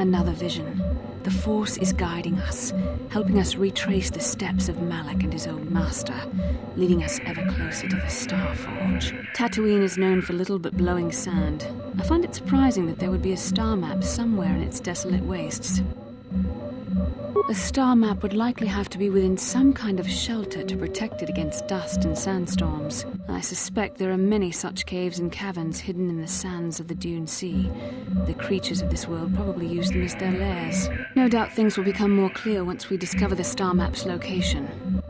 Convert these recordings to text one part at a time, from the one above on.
Another vision. The Force is guiding us, helping us retrace the steps of Malak and his old master, leading us ever closer to the Star Forge. Tatooine is known for little but blowing sand. I find it surprising that there would be a star map somewhere in its desolate wastes. A star map would likely have to be within some kind of shelter to protect it against dust and sandstorms. I suspect there are many such caves and caverns hidden in the sands of the Dune Sea. The creatures of this world probably use them as their lairs. No doubt things will become more clear once we discover the star map's location.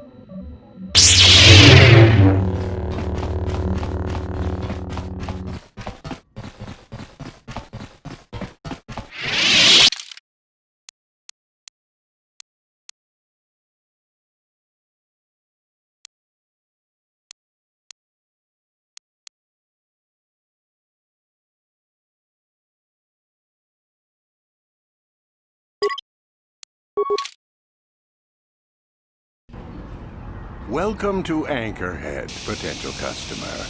Welcome to Anchorhead, potential customer.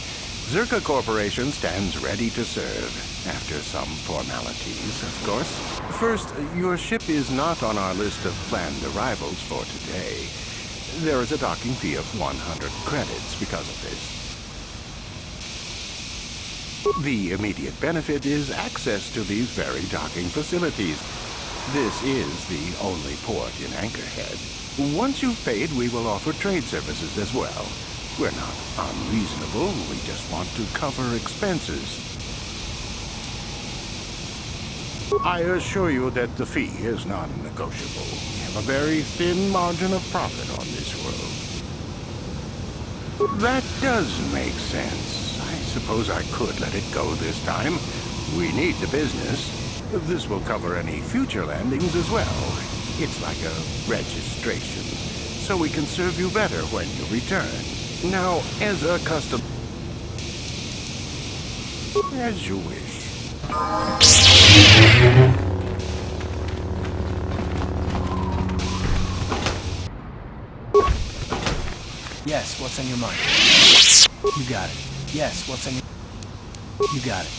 Zerka Corporation stands ready to serve, after some formalities, of course. First, your ship is not on our list of planned arrivals for today. There is a docking fee of 100 credits because of this. The immediate benefit is access to these very docking facilities. This is the only port in Anchorhead. Once you've paid, we will offer trade services as well. We're not unreasonable, we just want to cover expenses. I assure you that the fee is non-negotiable. We have a very thin margin of profit on this world. That does make sense. I suppose I could let it go this time. We need the business. This will cover any future landings as well. It's like a registration, so we can serve you better when you return. Now, as a custom... As you wish. Yes, what's on your mind? You got it. Yes, what's on your... You got it.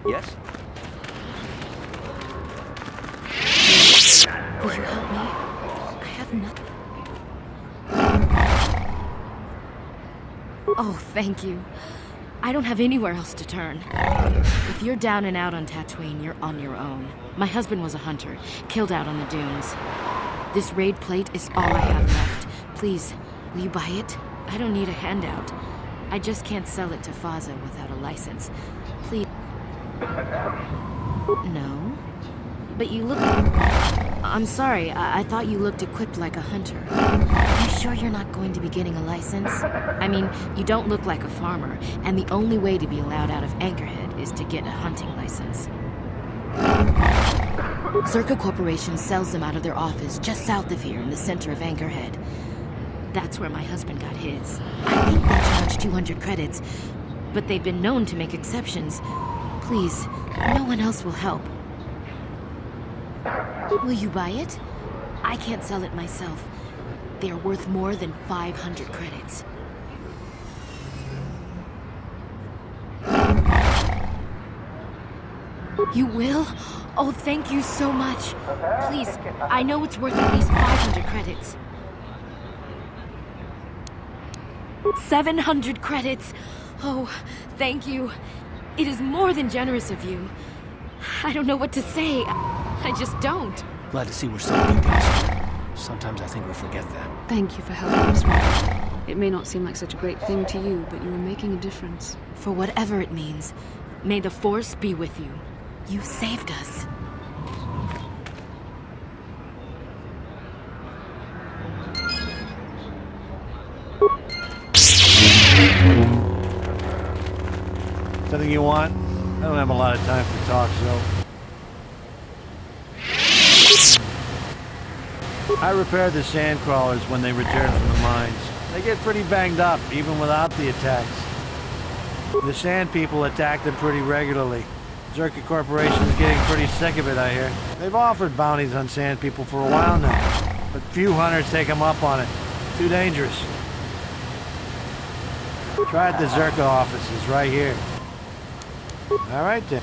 Yes? Will you help me? I have nothing. Oh, thank you. I don't have anywhere else to turn. If you're down and out on Tatooine, you're on your own. My husband was a hunter, killed out on the dunes. This raid plate is all I have left. Please, will you buy it? I don't need a handout. I just can't sell it to Faza without a license. Please. No? But you look... I'm sorry, I thought you looked equipped like a hunter. Are you sure you're not going to be getting a license? I mean, you don't look like a farmer, and the only way to be allowed out of Anchorhead is to get a hunting license. Zerka Corporation sells them out of their office just south of here in the center of Anchorhead. That's where my husband got his. I think they charge 200 credits, but they've been known to make exceptions. Please, no one else will help. Will you buy it? I can't sell it myself. They are worth more than 500 credits. You will? Oh, thank you so much. Please, I know it's worth at least 500 credits. 700 credits! Oh, thank you. It is more than generous of you. I don't know what to say. I just don't. Glad to see we're still good guys. Sometimes I think we forget that. Thank you for helping us, Roy. It may not seem like such a great thing to you, but you are making a difference. For whatever it means, may the Force be with you. You saved us. Something you want? I don't have a lot of time for talk, so... I repaired the sand crawlers when they returned from the mines. They get pretty banged up, even without the attacks. The sand people attack them pretty regularly. Zerka Corporation's getting pretty sick of it, I hear. They've offered bounties on sand people for a while now, but few hunters take them up on it. Too dangerous. Try at the Zerka offices right here. All right then.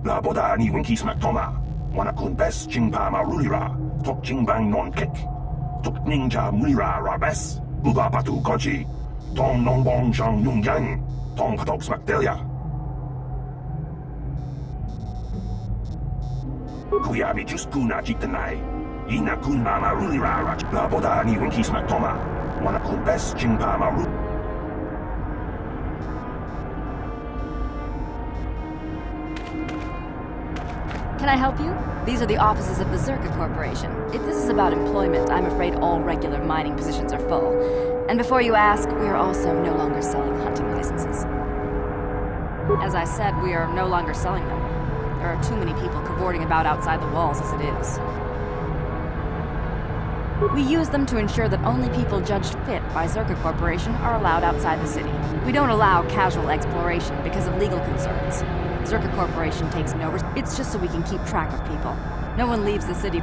Laboda ni winkis matoma. Wanakun bes jingpa marulira. Tok jingbang non kick. Tok ninja mulira rabes. Buba patu goji. Tong nong bong shang yung yang. Tong patok smakdelia. Kuyabi just kuna jitanai. Ina kun mama rulira rach. Laboda ni winkis matoma. Wanakun bes jingpa maru. Can I help you? These are the offices of the Zerka Corporation. If this is about employment, I'm afraid all regular mining positions are full. And before you ask, we are also no longer selling hunting licenses. As I said, we are no longer selling them. There are too many people cavorting about outside the walls as it is. We use them to ensure that only people judged fit by Zerka Corporation are allowed outside the city. We don't allow casual exploration because of legal concerns. Zerka Corporation takes no risk. It's just so we can keep track of people. No one leaves the city.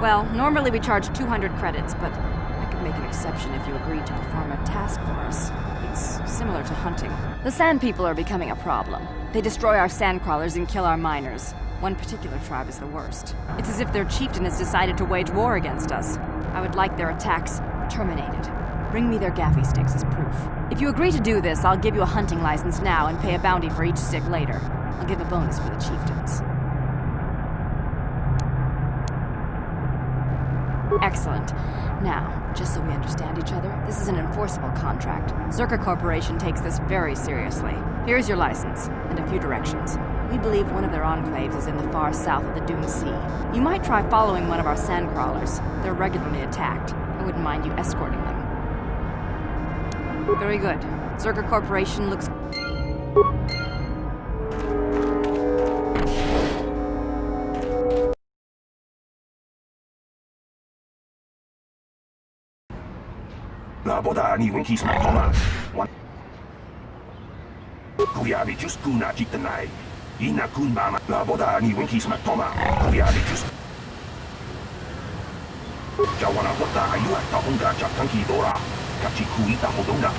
Well, normally we charge 200 credits, but I could make an exception if you agreed to perform a task for us. It's similar to hunting. The sand people are becoming a problem. They destroy our sand crawlers and kill our miners. One particular tribe is the worst. It's as if their chieftain has decided to wage war against us. I would like their attacks terminated. Bring me their gaffy sticks as proof. If you agree to do this, I'll give you a hunting license now and pay a bounty for each stick later. I'll give a bonus for the chieftains. Excellent. Now, just so we understand each other, this is an enforceable contract. Zerka Corporation takes this very seriously. Here's your license, and a few directions. We believe one of their enclaves is in the far south of the Dune Sea. You might try following one of our sand crawlers. They're regularly attacked. I wouldn't mind you escorting them. Very good. Zerka Corporation looks... Laboda ni winkis matoma. Kuyabi just kuna jitanai. Ina kun mama. Laboda ni winkis matoma. Kuyabi just... Jawana wata ayua tahunga jatanki dora. Kachi kuita hodona.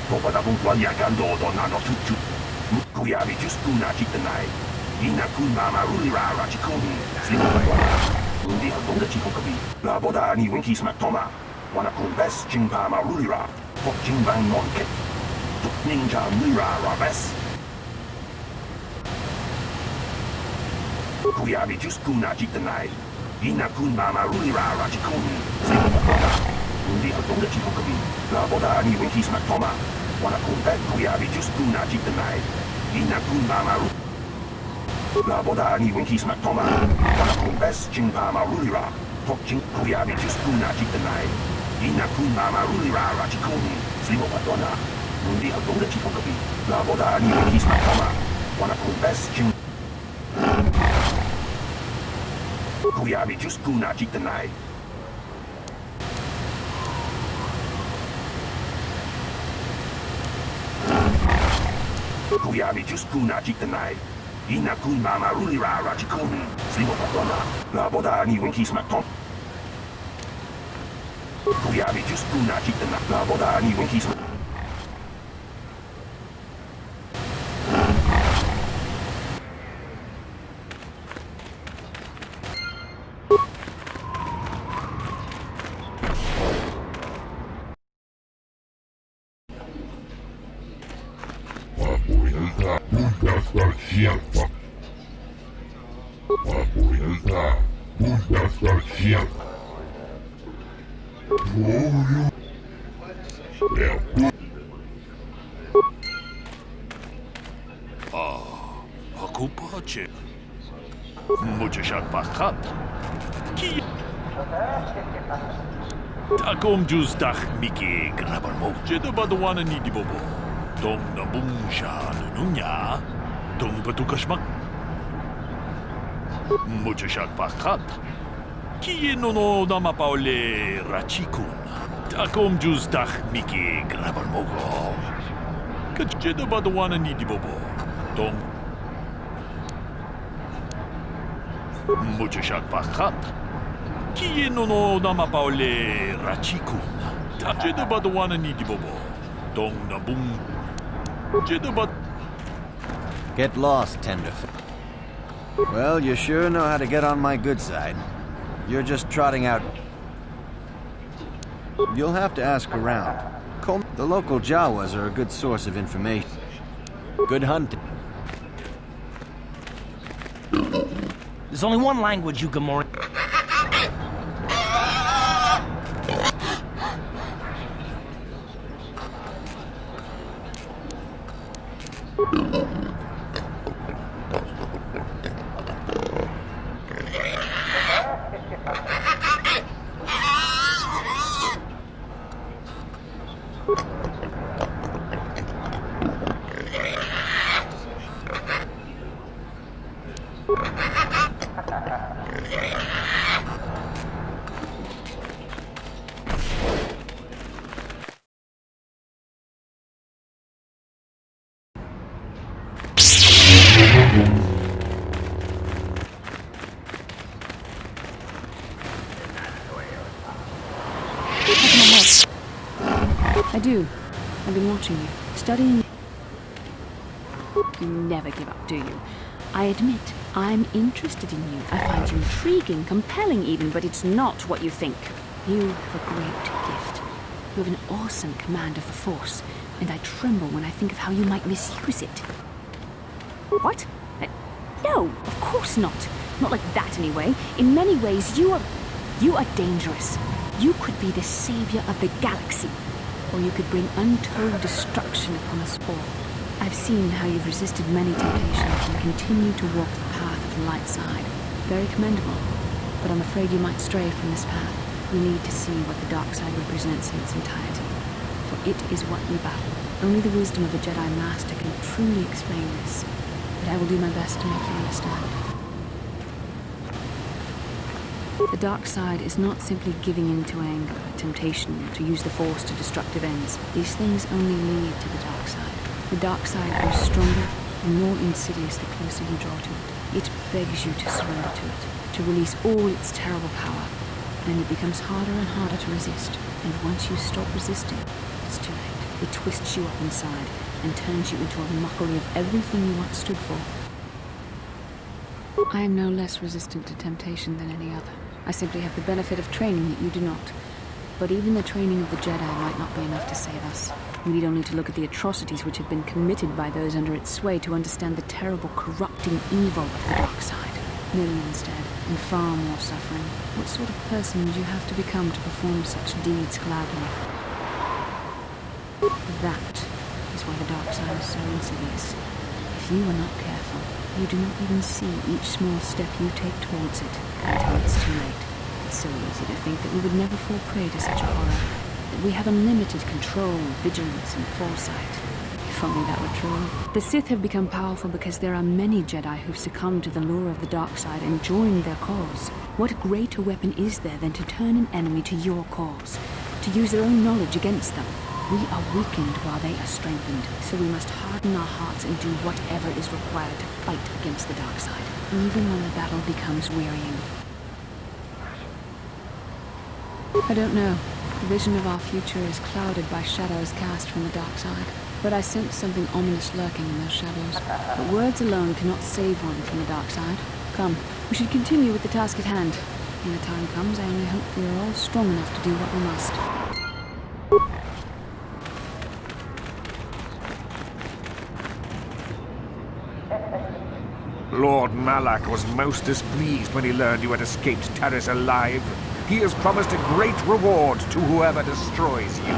Topada bungwanya gando dona no tutu. Kuyabi just kuna jitanai. Ina kun mama rulira rachikuni. Slimo wadwana. Undi hodonga chikokabi. Laboda ni winkis matoma. Wanakun bes jingpa marulira. Pok jingbang non kit. Tuk ninja mulira rabes. Kuyabi just kuna jitanai. Ina kun mama rulira rachikuni. Slimo wadwana. Undi hodonga chikokabi. Laboda ni winkis matoma. Wanakun bet kuyabi just kuna jitanai. Ina kun mama Laboda ni winkis matoma. Wanakun bes jingpa marulira. Pok jing kuyabi just kuna jitanai. Ina kun mama rulira rachikuni. Slimo wadwana. Undi hodonga chikokabi. Laboda ni winkis matoma. Wanakun bes jing Kuyabi just kuna jitanai. Kuyabi just kuna jitanai. Inakun mama rulira rachikun. Slimotona. Laboda ni winkismaton. Kuyabi just kuna chitana. Laboda ni winkismat. Aku pace. Muchashak pakat. Ki. Takom juz dak miki grabar mo. Jeda badwana ni di bobo. Dong nabung sha nunya. Dong patukashmak. Muchashak pakat. Ki no dama paule rachikun. Takom juz dak miki grabar mo. Jeda badwana ni di bobo. Dong Muchashak pakat. Ki no dama paule rachikun. Jeda badwana ni di bobo. Dong nabung. Jeda bad. Get lost, tenderfoot. Well, you sure know how to get on my good side. You're just trotting out. You'll have to ask around. The local Jawas are a good source of information. Good hunting. There's only one language you Gamorrean. I do. I've been watching you, studying. You never give up, do you? I admit, I'm interested in you. I find you intriguing, compelling even, but it's not what you think. You have a great gift. You have an awesome command of the Force, and I tremble when I think of how you might misuse it. What? No, of course not. Not like that, anyway. In many ways, you are dangerous. You could be the savior of the galaxy, or you could bring untold destruction upon us all. I've seen how you've resisted many temptations and continue to walk the path of the light side. Very commendable, but I'm afraid you might stray from this path. You need to see what the dark side represents in its entirety, for it is what we battle. Only the wisdom of a Jedi Master can truly explain this, but I will do my best to make you understand. The dark side is not simply giving in to anger, temptation, to use the Force to destructive ends. These things only lead to the dark side. The dark side grows stronger and more insidious the closer you draw to it. It begs you to surrender to it, to release all its terrible power. And it becomes harder and harder to resist. And once you stop resisting, it's too late. It twists you up inside and turns you into a mockery of everything you once stood for. I am no less resistant to temptation than any other. I simply have the benefit of training that you do not. But even the training of the Jedi might not be enough to save us. We need only to look at the atrocities which have been committed by those under its sway to understand the terrible, corrupting evil of the dark side. Millions dead, and far more suffering. What sort of person would you have to become to perform such deeds gladly? That is why the dark side is so insidious. If you are not careful, you do not even see each small step you take towards it until it's too late. It's so easy to think that we would never fall prey to such a horror, that we have unlimited control, vigilance, and foresight. If only that were true. The Sith have become powerful because there are many Jedi who've succumbed to the lure of the dark side and joined their cause. What greater weapon is there than to turn an enemy to your cause, to use their own knowledge against them? We are weakened while they are strengthened, so we must harden our hearts and do whatever is required to fight against the dark side, even when the battle becomes wearying. I don't know. The vision of our future is clouded by shadows cast from the dark side, but I sense something ominous lurking in those shadows. But words alone cannot save one from the dark side. Come, we should continue with the task at hand. When the time comes, I only hope we are all strong enough to do what we must. Lord Malak was most displeased when he learned you had escaped Taris alive. He has promised a great reward to whoever destroys you.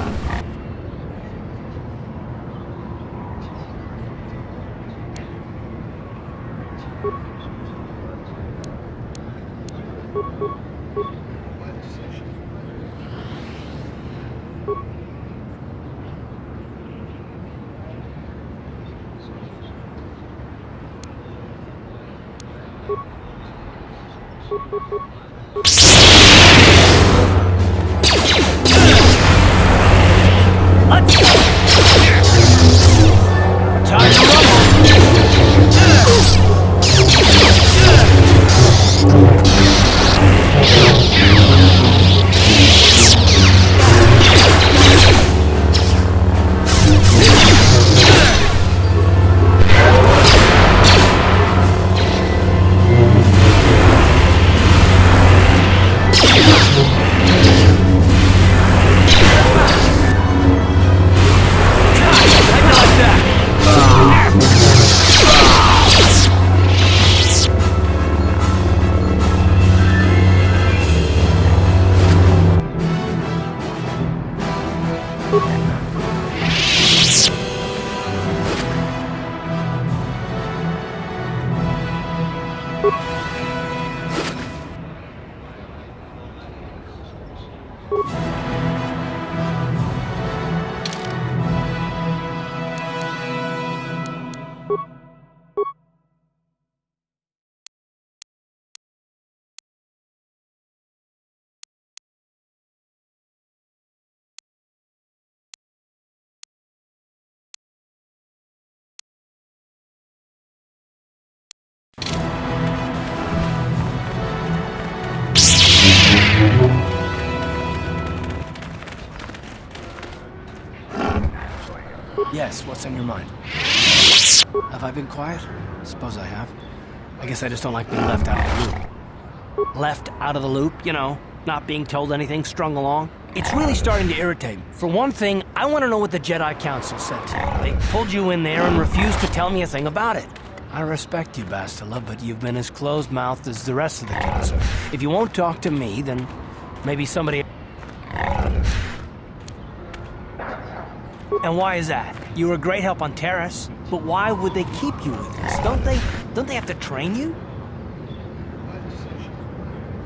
Yes, what's on your mind? Have I been quiet? Suppose I have. I guess I just don't like being left out of the loop. Left out of the loop, you know, not being told anything, strung along. It's really starting to irritate me. For one thing, I want to know what the Jedi Council said to you. They pulled you in there and refused to tell me a thing about it. I respect you, Bastila, but you've been as closed-mouthed as the rest of the Council. If you won't talk to me, then maybe somebody... And why is that? You were a great help on Terrace, but why would they keep you with us? Don't they have to train you?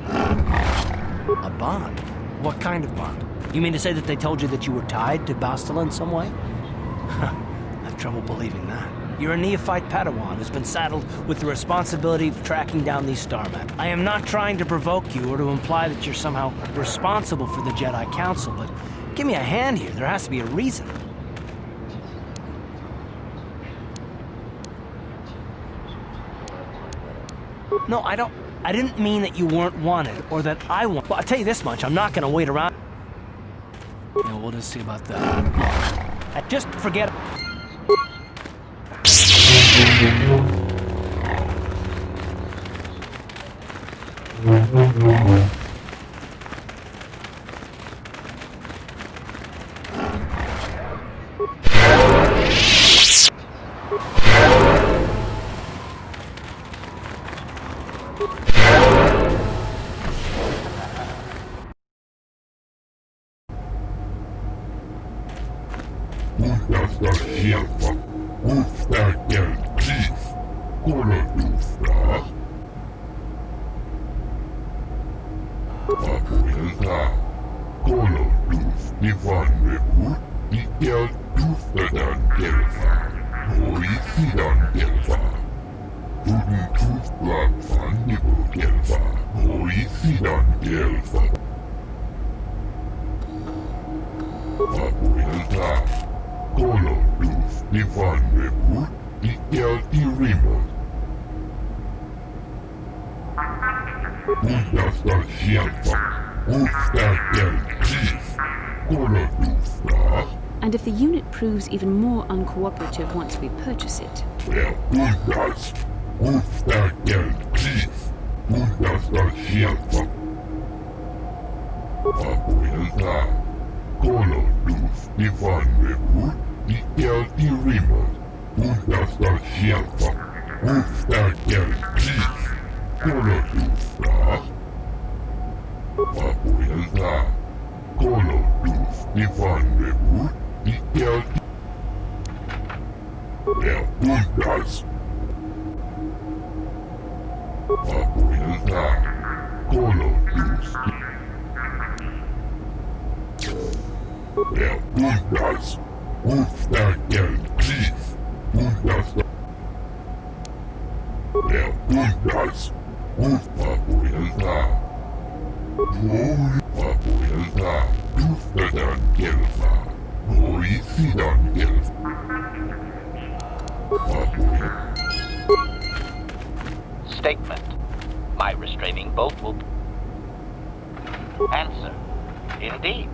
A bond? What kind of bond? You mean to say that they told you that you were tied to Bastila in some way? I have trouble believing that. You're a neophyte Padawan who's been saddled with the responsibility of tracking down these star maps. I am not trying to provoke you or to imply that you're somehow responsible for the Jedi Council, but give me a hand here. There has to be a reason. No, I didn't mean that you weren't wanted, or that I want. Well, I'll tell you this much, I'm not gonna wait around. Yeah, we'll just see about that. Look, just forget. Delta. Nickel y remote. Unterstachierter. Unterstell Chief. Kolodufra. And if the unit proves even more uncooperative once we purchase it? Unters. Unterstell Chief. Unterstachierter. Abuelta. Koloduf. Ivan Rebut. Nickel y remote. Unterstachierter. Unterstell Chief. Kolodufra. Abuelta. Koloduf. Ivan Rebut. Nickel. Unters. Abuelta. Koloduf. Unters. Unterstell Chief. Unterstell. Unters. Abuelta. Abuelta. Tuftedan Gelfa. Oisidan Gelfa. Abuelta. Statement. My restraining bolt will... Answer. Indeed.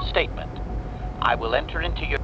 Statement. I will enter into your...